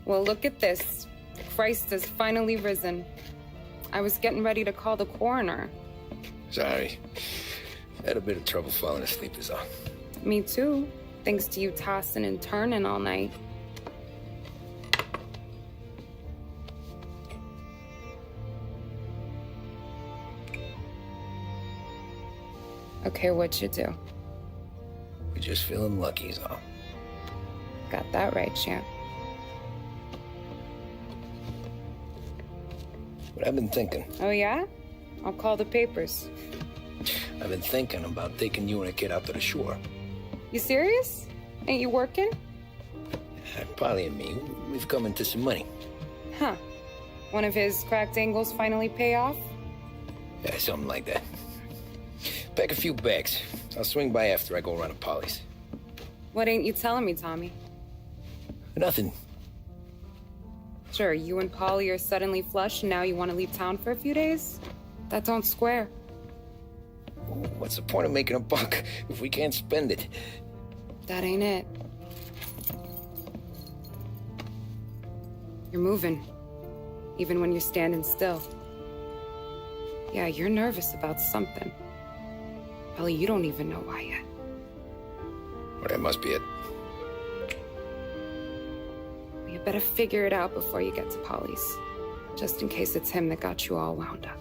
Well, look at this. Christ has finally risen. I was getting ready to call the coroner. Sorry. Had a bit of trouble falling asleep is all. Me too, thanks to you tossing and turning all night. Okay, what'd you do? We're just feeling lucky is all. Got that right, champ. But I've been thinking. Oh, yeah? I'll call the papers. I've been thinking about taking you and a kid out to the shore. You serious? Ain't you working? Polly and me, we've come into some money. Huh. One of his cracked angles finally pay off? Yeah, something like that. Pack a few bags. I'll swing by after I go around to Polly's. What ain't you telling me, Tommy? Nothing. Sure, you and Polly are suddenly flush and now you want to leave town for a few days? That don't square. What's the point of making a buck if we can't spend it? That ain't it. You're moving, even when you're standing still. Yeah, you're nervous about something. Probably you don't even know why yet. Well, that must be it. You better figure it out before you get to Polly's, just in case it's him that got you all wound up.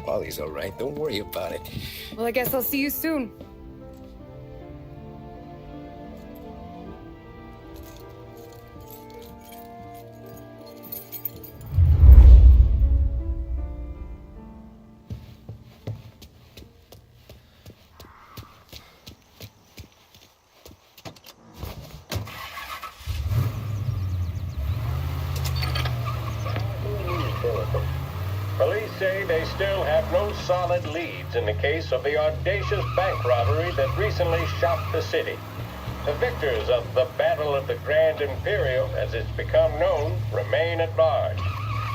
Polly's all right. Don't worry about it. Well, I guess I'll see you soon. Police say they still have no solid leads in the case of the audacious bank robbery that recently shocked the city. The victors of the Battle of the Grand Imperial, as it's become known, remain at large.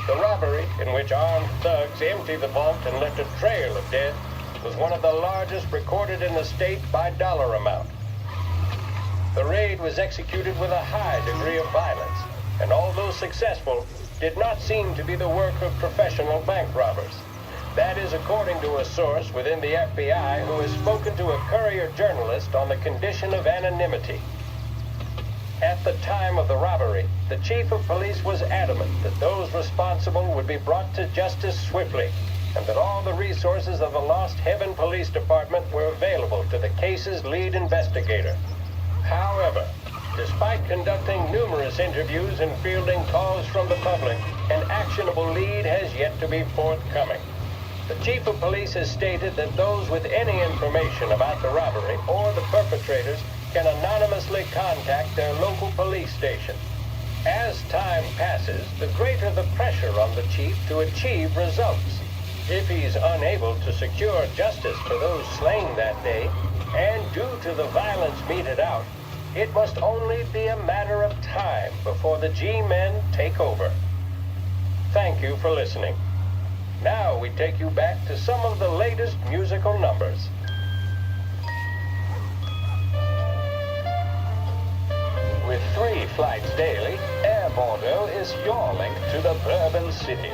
The robbery, in which armed thugs emptied the vault and left a trail of dead, was one of the largest recorded in the state by dollar amount. The raid was executed with a high degree of violence, and although successful, did not seem to be the work of professional bank robbers. That is according to a source within the FBI who has spoken to a Courier journalist on the condition of anonymity. At the time of the robbery, the chief of police was adamant that those responsible would be brought to justice swiftly, and that all the resources of the Lost Heaven Police Department were available to the case's lead investigator. However, despite conducting numerous interviews and fielding calls from the public, an actionable lead has yet to be forthcoming. The chief of police has stated that those with any information about the robbery or the perpetrators can anonymously contact their local police station. As time passes, the greater the pressure on the chief to achieve results. If he's unable to secure justice for those slain that day, and due to the violence meted out, it must only be a matter of time before the G-men take over. Thank you for listening. Now we take you back to some of the latest musical numbers. With 3 flights daily, Air Bordeaux is your link to the Bourbon City.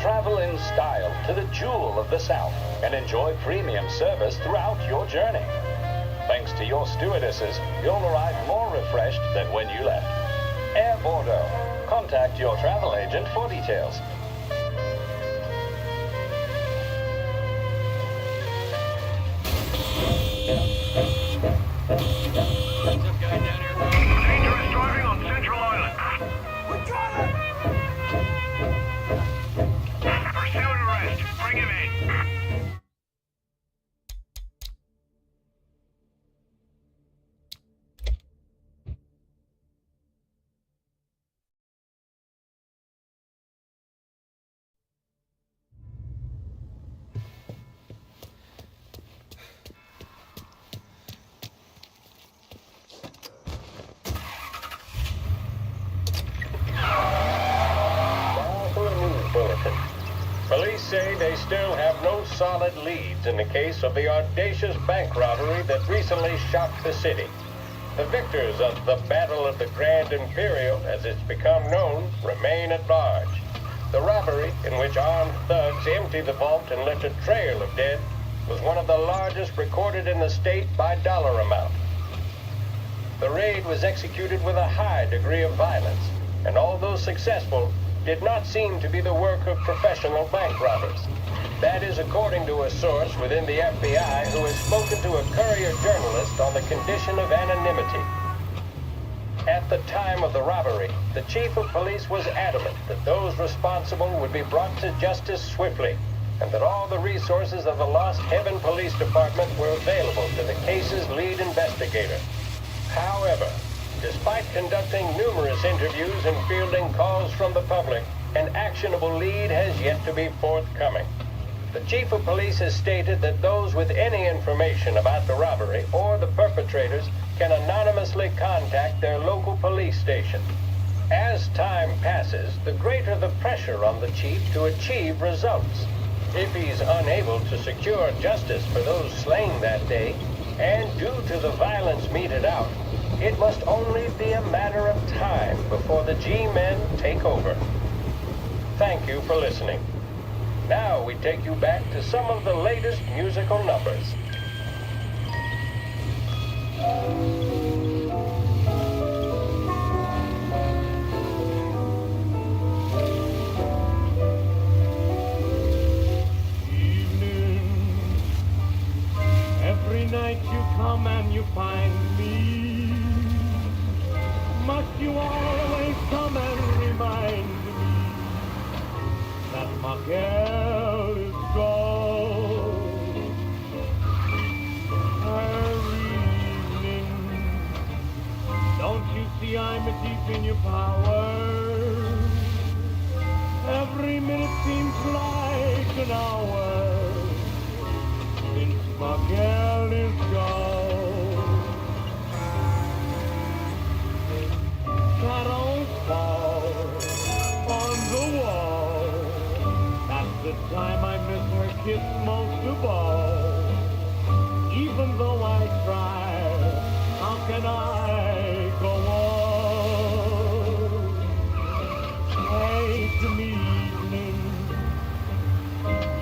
Travel in style to the jewel of the South and enjoy premium service throughout your journey. Thanks to your stewardesses, you'll arrive more refreshed than when you left. Air Bordeaux. Contact your travel agent for details. Some guy down here. Dangerous driving on Central Island. We're driving! Pursuit arrest. Bring him in. Police say they still have no solid leads in the case of the audacious bank robbery that recently shocked the city. The victors of the Battle of the Grand Imperial, as it's become known, remain at large. The robbery, in which armed thugs emptied the vault and left a trail of dead, was one of the largest recorded in the state by dollar amount. The raid was executed with a high degree of violence, and although successful, did not seem to be the work of professional bank robbers. That is according to a source within the FBI who has spoken to a Courier journalist on the condition of anonymity. At the time of the robbery, the chief of police was adamant that those responsible would be brought to justice swiftly, and that all the resources of the Lost Heaven Police Department were available to the case's lead investigator. However, despite conducting numerous interviews and fielding calls from the public, an actionable lead has yet to be forthcoming. The chief of police has stated that those with any information about the robbery or the perpetrators can anonymously contact their local police station. As time passes, the greater the pressure on the chief to achieve results. If he's unable to secure justice for those slain that day, and due to the violence meted out, it must only be a matter of time before the G-men take over. Thank you for listening. Now we take you back to some of the latest musical numbers. Evening, every night you come and you find me. Must you always come and remind me that my girl is gone? Her evening, don't you see I'm deep in your power? Every minute seems like an hour since my girl is gone. Shadows fall on the wall. That's the time I miss her kiss most of all. Even though I try, how can I go on? Hey, to me evening,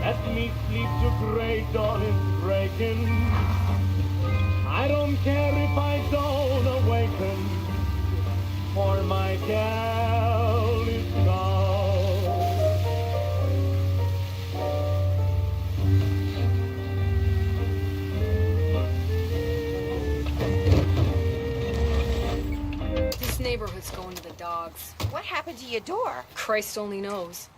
let me sleep till gray dawn is breaking. I don't care if I don't awaken, for my gal is gone. This neighborhood's going to the dogs. What happened to your door? Christ only knows.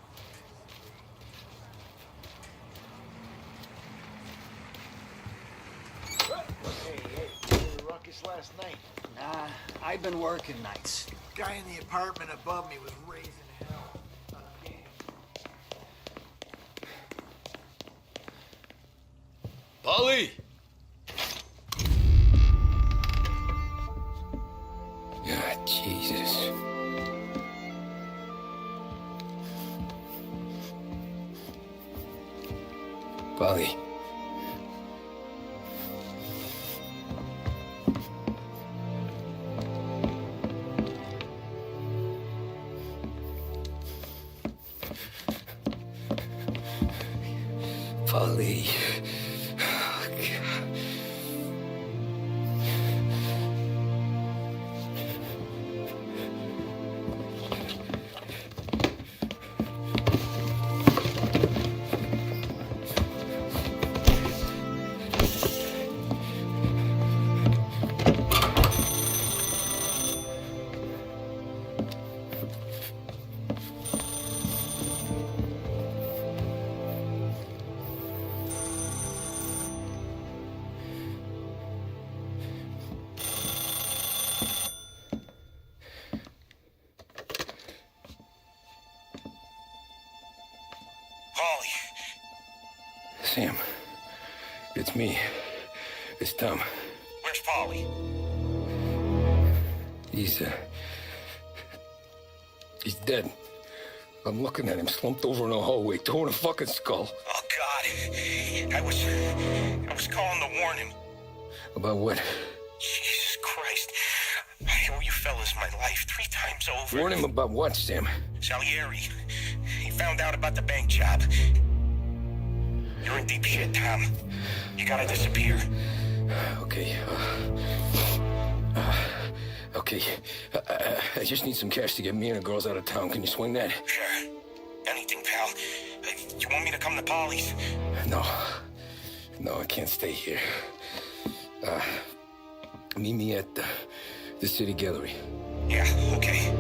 Ruckus last night. Nah, I've been working nights. Guy in the apartment above me was raising hell. Polly! Ah, Jesus. Polly. Polly. Oh, God. Polly. Sam, it's me. It's Tom. Where's Polly? He's dead. I'm looking at him slumped over in the hallway, torn a fucking skull. Oh, God. I was calling to warn him. About what? Jesus Christ. 3 times over. Warn him about what, Sam? Salieri. He found out about the bank job. You're in deep shit, Tom. You gotta disappear. Okay. Okay. I just need some cash to get me and the girls out of town. Can you swing that? Sure. Anything, pal. You want me to come to Polly's? No. No, I can't stay here. Meet me at the city gallery. Yeah, okay.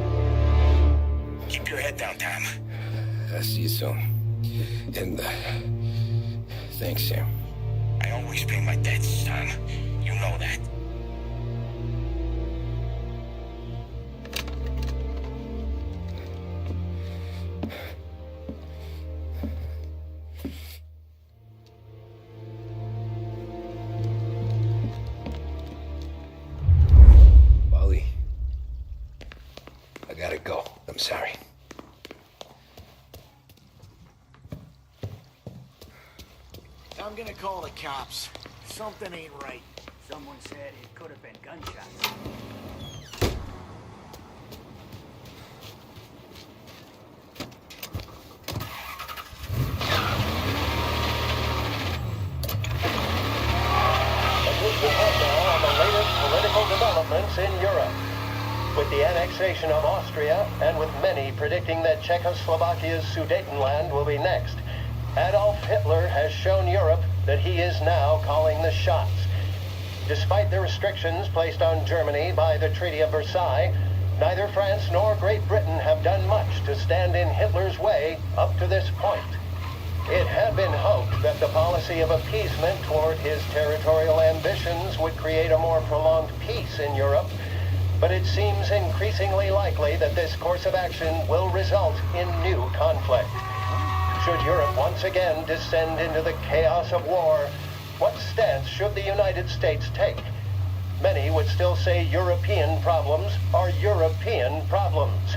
Keep your head down, Tom. I'll see you soon. And, thanks, Sam. I always pay my debts, Tom. You know that. Polly, I gotta go. I'm sorry. I'm gonna call the cops. Something ain't right. Someone said it could have been gunshots. And we report now on the latest political developments in Europe. With the annexation of Austria, and with many predicting that Czechoslovakia's Sudetenland will be next, Adolf Hitler has shown Europe that he is now calling the shots. Despite the restrictions placed on Germany by the Treaty of Versailles, neither France nor Great Britain have done much to stand in Hitler's way up to this point. It had been hoped that the policy of appeasement toward his territorial ambitions would create a more prolonged peace in Europe, but it seems increasingly likely that this course of action will result in new conflict. Should Europe once again descend into the chaos of war, what stance should the United States take? Many would still say European problems are European problems.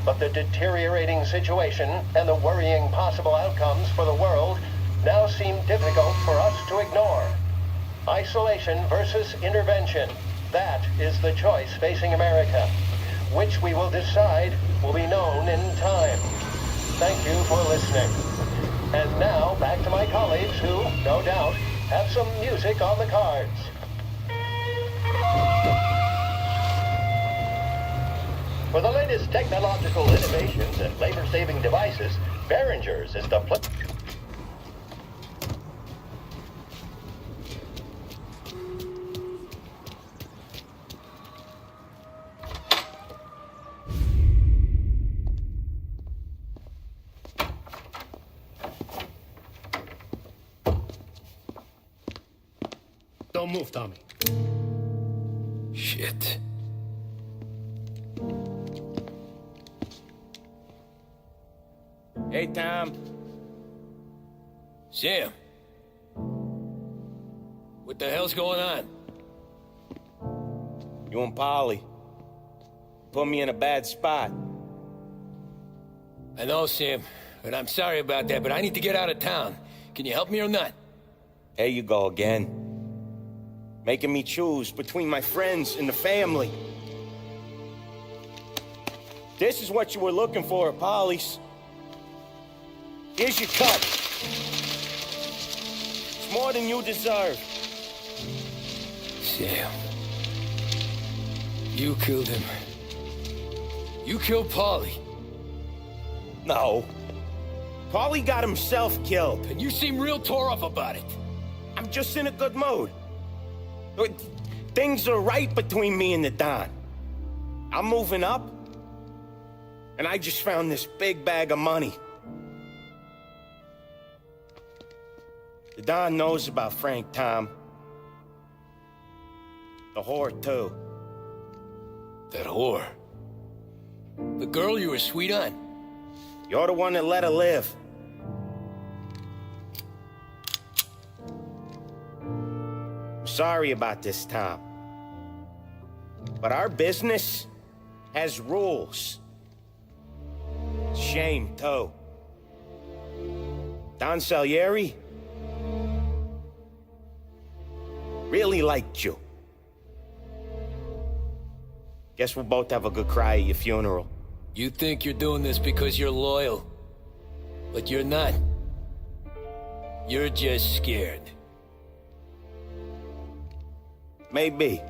But the deteriorating situation and the worrying possible outcomes for the world now seem difficult for us to ignore. Isolation versus intervention. That is the choice facing America. Which we will decide will be known in time. Thank you for listening. And now, back to my colleagues who, no doubt, have some music on the cards. For the latest technological innovations and labor-saving devices, Behringer's is the place. Don't move, Tommy. Shit. Hey, Tom. Sam. What the hell's going on? You and Polly put me in a bad spot. I know, Sam, and I'm sorry about that, but I need to get out of town. Can you help me or not? There you go again. Making me choose between my friends and the family. This is what you were looking for at Polly's. Here's your cut. It's more than you deserve. Sam. You killed him. You killed Polly. No. Polly got himself killed. And you seem real tore up about it. I'm just in a good mood. Things are right between me and the Don. I'm moving up, and I just found this big bag of money. The Don knows about Frank, Tom. The whore, too. That whore. The girl you were sweet on. You're the one that let her live. I'm sorry about this, Tom. But our business has rules. Shame, too. Don Salieri really liked you. Guess we'll both have a good cry at your funeral. You think you're doing this because you're loyal, but you're not. You're just scared. Maybe.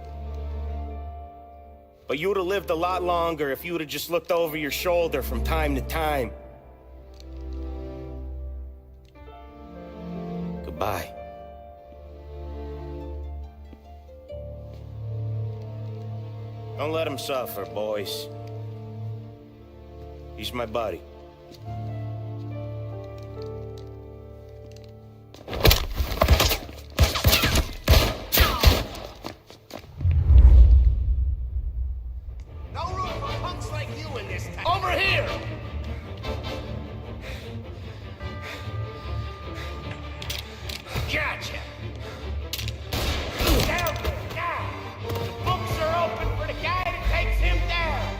But you would have lived a lot longer if you would have just looked over your shoulder from time to time. Goodbye. Don't let him suffer, boys. He's my buddy. No room for punks like you in this town. Over here! Gotcha! Down there, now! Books are open for the guy that takes him down!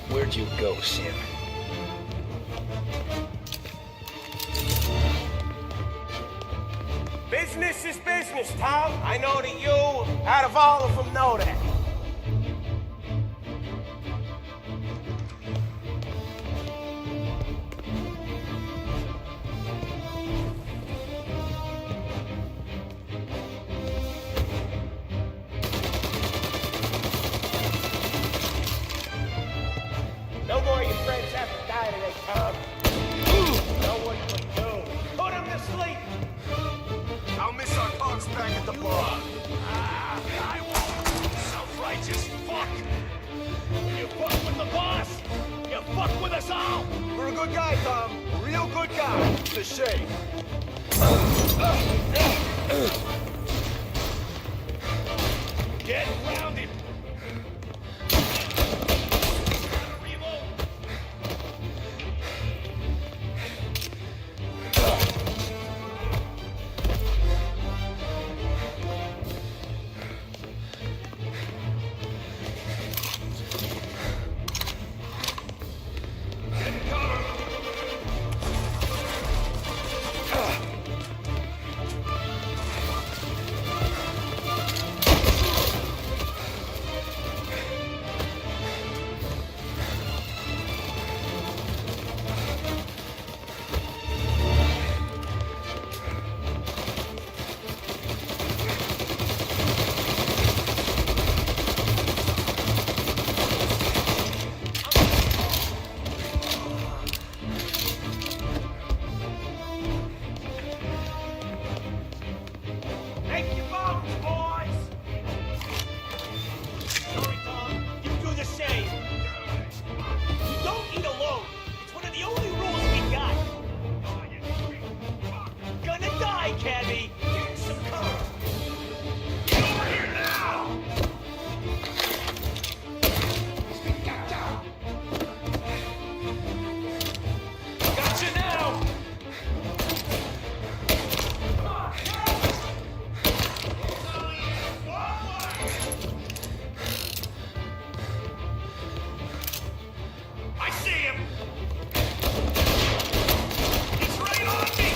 Where'd you go, Sam? Business is business, Tom. I know that you, out of all of them, know that. No more of your friends have to die today, Tom. Know what you do. Put him to sleep. I'll miss our talks back at the bar. I won't. Self-righteous fuck. When you fuck with the boss, you fuck with us all. You're a good guy, Tom. A real good guy. It's a shame. Get grounded. Reload. Make your bones, boys! Sorry, Tom. You do the same. You don't eat alone. It's one of the only rules we got. Gonna die, Cabby. Get some cover. Get over here now! Gotcha now! I see him! He's right on me!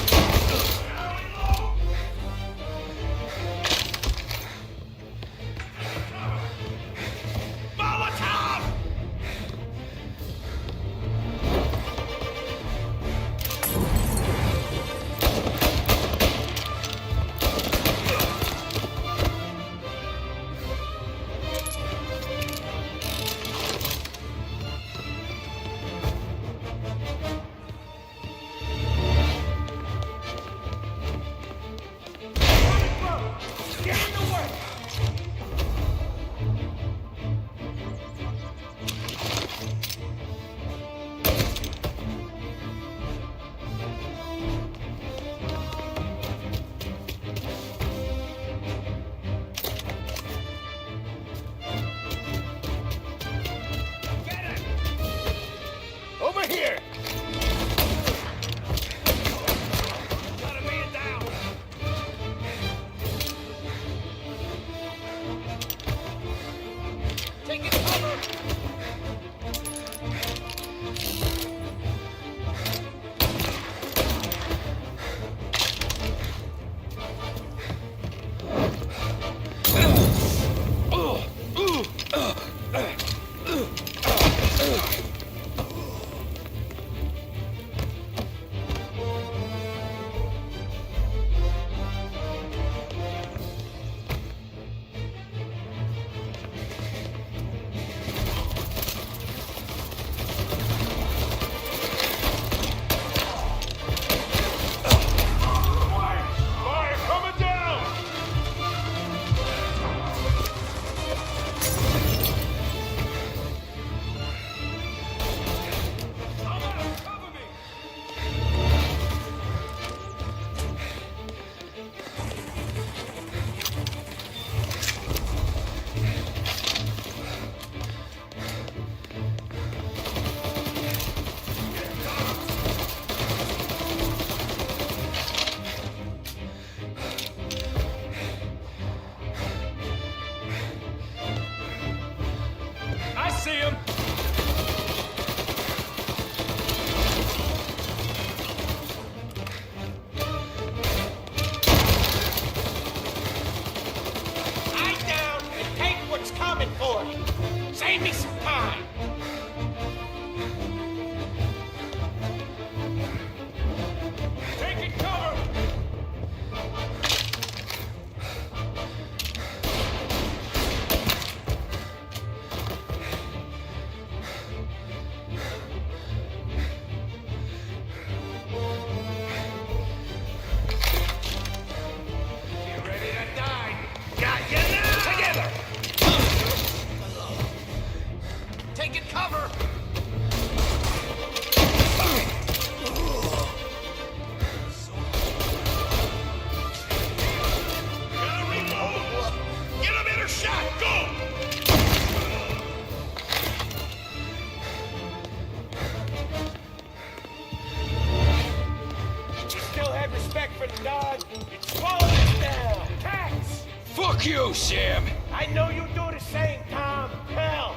Swallow this down. Tax! Fuck you, Sam! I know you do the same, Tom. Hell,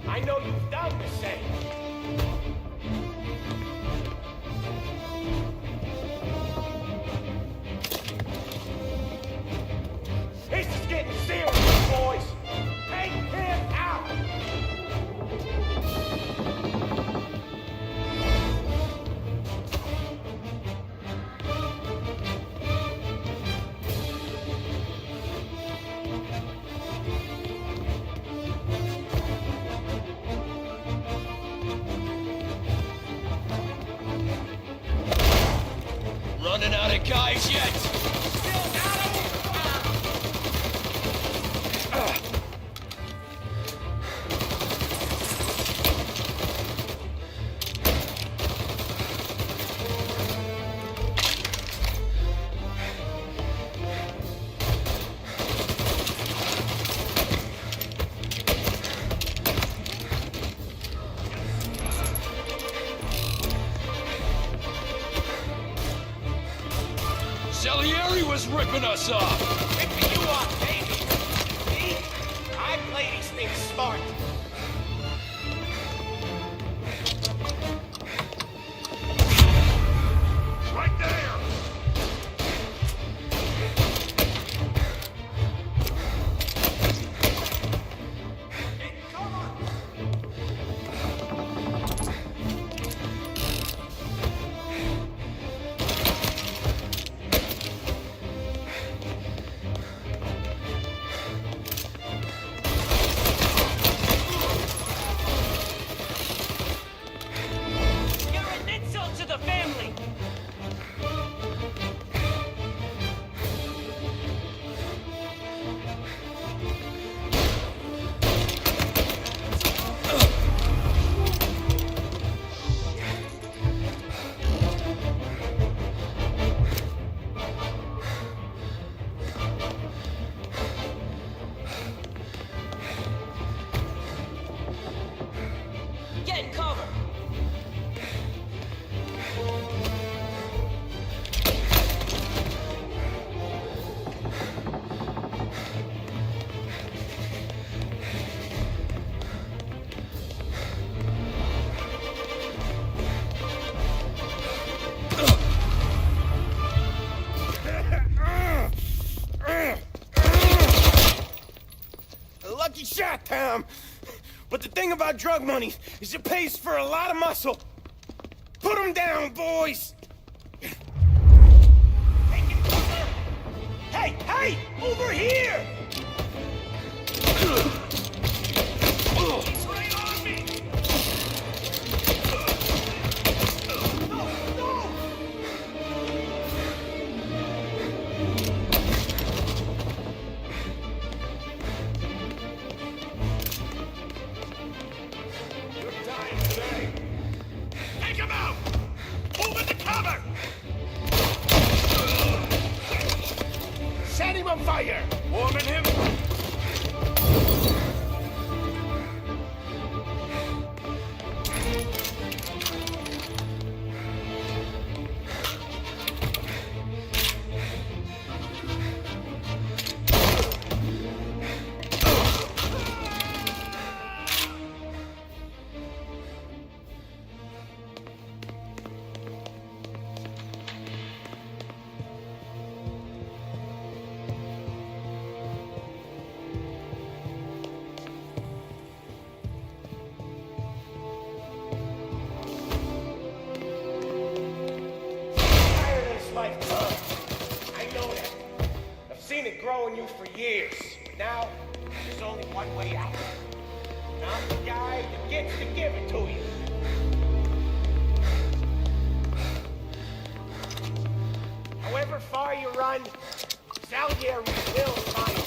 I know you've done the same. This is getting serious, boys. Take him out. Running out of guys yet? Salieri was ripping us off! Ripping you off, baby. See? I play these things smart. Right there! Hey, come on! You're an insult to the family! Get cover! A lucky shot, Tom. But the thing about drug money is it pays for a lot of muscle. Put him down, boys! Hey, hey! Over here! He's right on me! No, no! You're dying today. Take him out! Move into cover! Set him on fire! Warming him! Tired of this life, Tom. I know that. I've seen it grow in you for years. But now, there's only one way out. And I'm the guy that gets to give it to you. However far you run, Salieri will find you.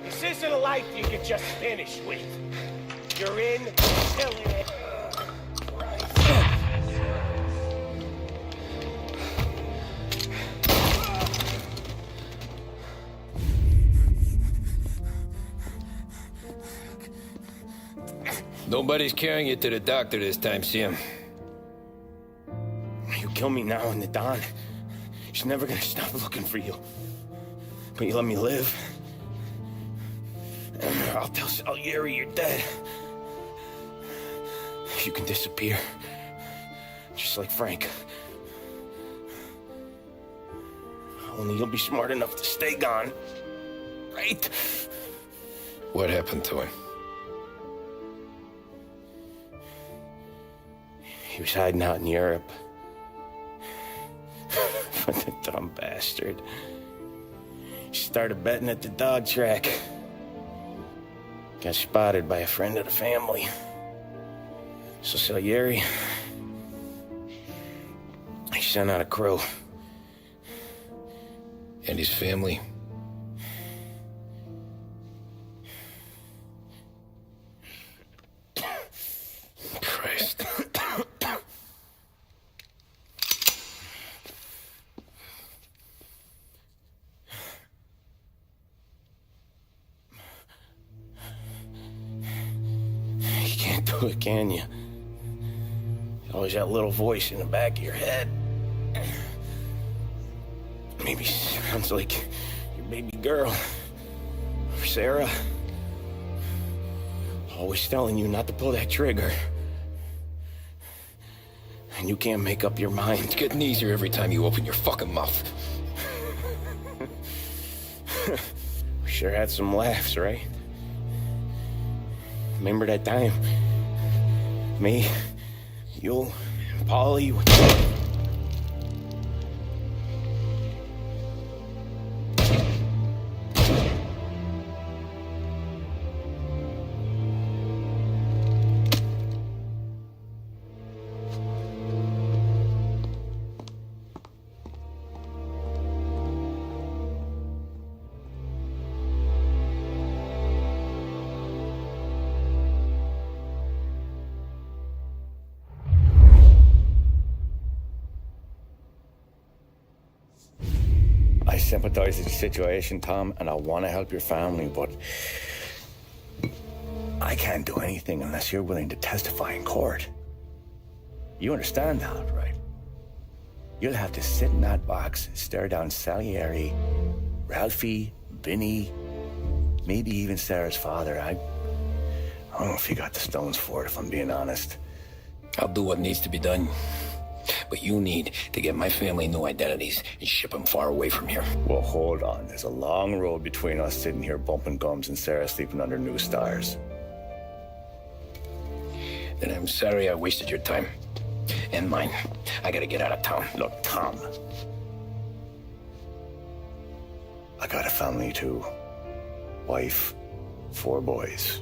This isn't a life you can just finish with. You're in till it. No Nobody's carrying you to the doctor this time, Sam. You kill me now in the dawn. She's never gonna stop looking for you. But you let me live. And I'll tell Salieri you're dead. You can disappear. Just like Frank. Only you'll be smart enough to stay gone. Right? What happened to him? He was hiding out in Europe. But the dumb bastard. He started betting at the dog track. Got spotted by a friend of the family. So Salieri, he sent out a crew. And his family? Christ. You can't do it, can you? Always that little voice in the back of your head. Maybe sounds like your baby girl. Or Sarah. Always telling you not to pull that trigger. And you can't make up your mind. It's getting easier every time you open your fucking mouth. We sure had some laughs, right? Remember that time? Me, you, and Polly. I sympathize with the situation, Tom, and I want to help your family, but I can't do anything unless you're willing to testify in court. You understand that, right? You'll have to sit in that box, stare down Salieri, Ralphie, Vinny, maybe even Sarah's father. I don't know if you got the stones for it, if I'm being honest. I'll do what needs to be done. But you need to get my family new identities and ship them far away from here. Well, hold on. There's a long road between us sitting here bumping gums and Sarah sleeping under new stars. Then I'm sorry I wasted your time. And mine. I gotta get out of town. Look, Tom. I got a family too. Wife, 4 boys.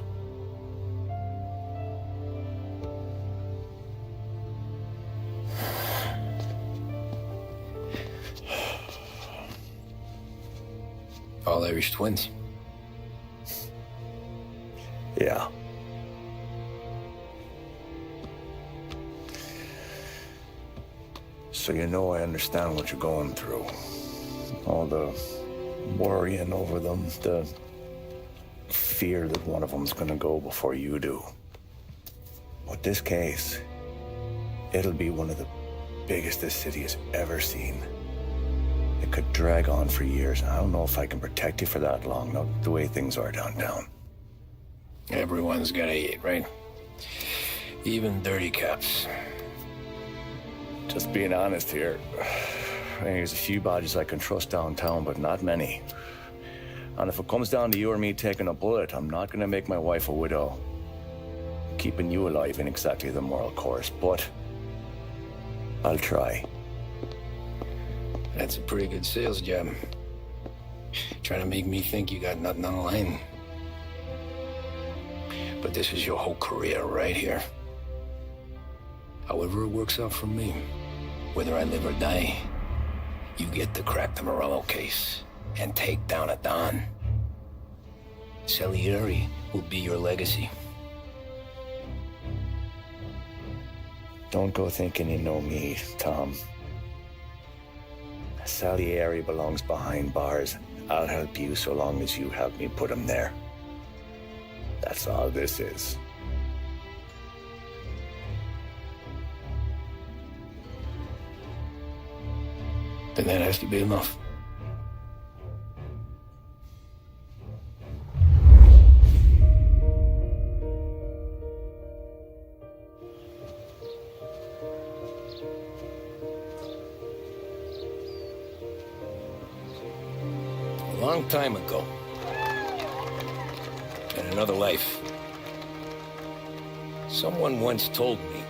All Irish twins. Yeah. So you know I understand what you're going through. All the worrying over them, the fear that one of them's gonna go before you do. With this case, it'll be one of the biggest this city has ever seen. It could drag on for years. I don't know if I can protect you for that long, not the way things are downtown. Everyone's gotta eat, right? Even dirty cops. Just being honest here, there's a few bodies I can trust downtown, but not many. And if it comes down to you or me taking a bullet, I'm not gonna make my wife a widow. Keeping you alive ain't exactly the moral course, but I'll try. That's a pretty good sales job. Trying to make me think you got nothing on the line. But this is your whole career right here. However it works out for me, whether I live or die, you get to crack the Morello case and take down a Don. Salieri will be your legacy. Don't go thinking you know me, Tom. Salieri belongs behind bars. I'll help you so long as you help me put him there. That's all this is. then that has to be enough. A long time ago, in another life, someone once told me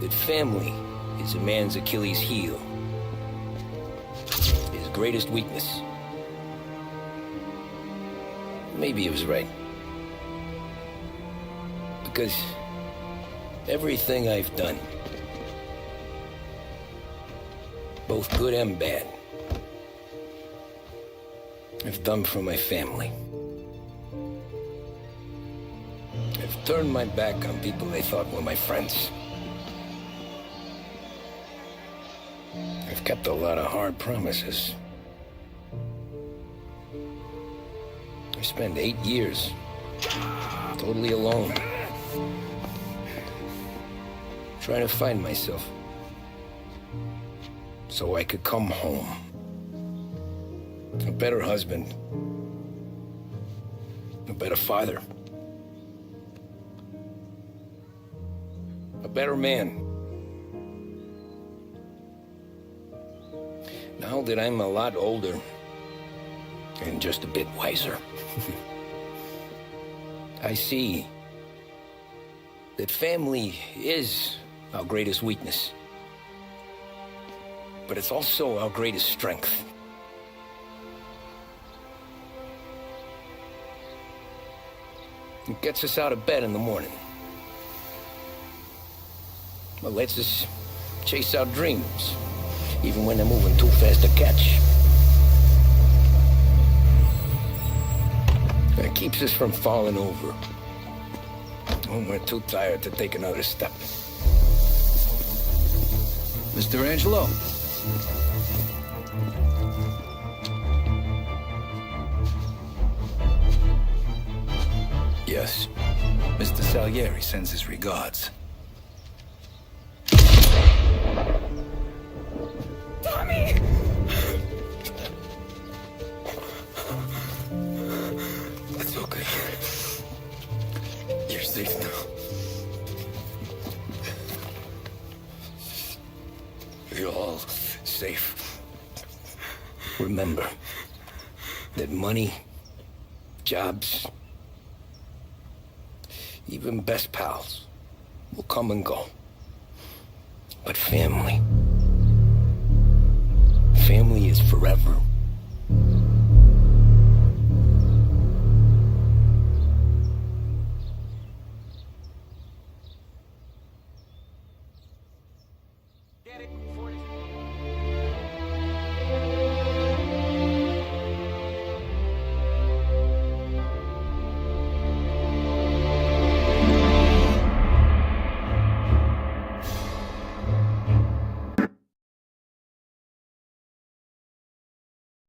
that family is a man's Achilles heel, his greatest weakness. Maybe he was right. Because everything I've done, both good and bad, I've done for my family. I've turned my back on people I thought were my friends. I've kept a lot of hard promises. I spent 8 years totally alone, trying to find myself so I could come home. A better husband, a better father, a better man. Now that I'm a lot older and just a bit wiser, I see that family is our greatest weakness, but it's also our greatest strength. It gets us out of bed in the morning. It lets us chase our dreams, even when they're moving too fast to catch. It keeps us from falling over when we're too tired to take another step. Mr. Angelo. Yes. Mr. Salieri sends his regards. Tommy! That's okay. You're safe now. You're all safe. Remember that money, jobs, even best pals will come and go. But family is forever.